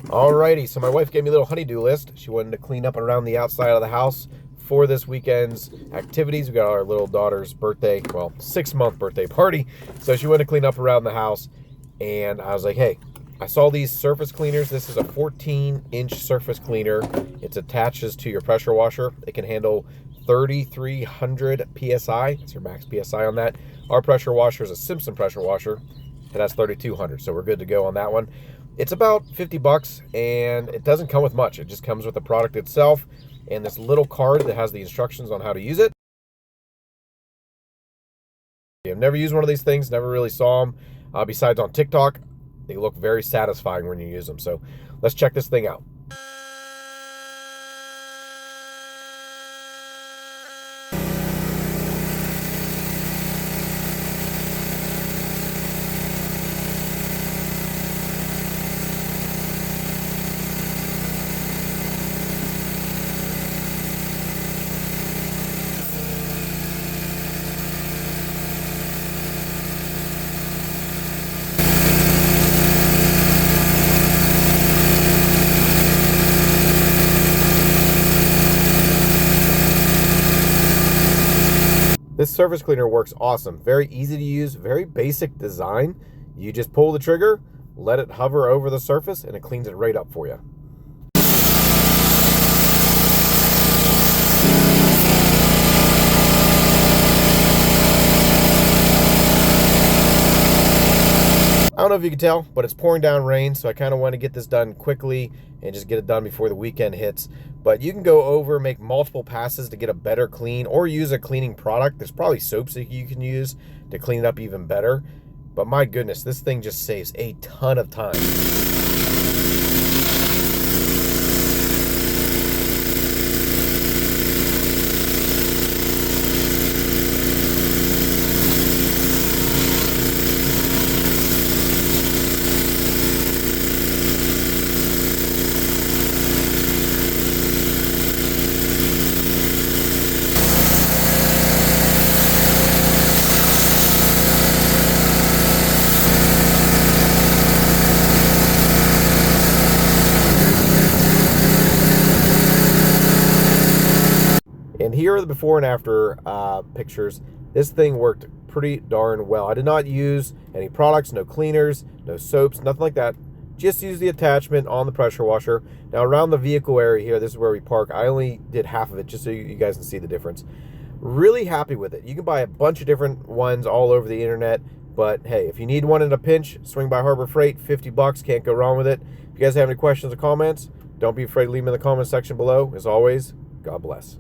Alrighty, so my wife gave me a little honeydew list. She wanted to clean up around the outside of the house for this weekend's activities. We got our little daughter's birthday, well, 6-month birthday party. So she wanted to clean up around the house. And I was like, hey, I saw these surface cleaners. This is a 14-inch surface cleaner. It attaches to your pressure washer. It can handle 3,300 PSI. That's your max PSI on that. Our pressure washer is a Simpson pressure washer. It has 3,200, so we're good to go on that one. It's about 50 bucks, and it doesn't come with much. It just comes with the product itself and this little card that has the instructions on how to use it. I've never used one of these things, never really saw them. Besides on TikTok, they look very satisfying when you use them. So let's check this thing out. This surface cleaner works awesome. Very easy to use, very basic design. You just pull the trigger, let it hover over the surface, and it cleans it right up for you. I don't know if you can tell, but it's pouring down rain, so I kind of want to get this done quickly and just get it done before the weekend hits. But you can go over, make multiple passes to get a better clean, or use a cleaning product. There's probably soaps that you can use to clean it up even better. But my goodness, this thing just saves a ton of time. And here are the before and after pictures. This thing worked pretty darn well. I did not use any products, no cleaners, no soaps, nothing like that. Just use the attachment on the pressure washer. Now around the vehicle area here, this is where we park. I only did half of it just so you guys can see the difference. Really happy with it. You can buy a bunch of different ones all over the internet. But hey, if you need one in a pinch, swing by Harbor Freight, 50 bucks, can't go wrong with it. If you guys have any questions or comments, don't be afraid to leave them in the comment section below. As always, God bless.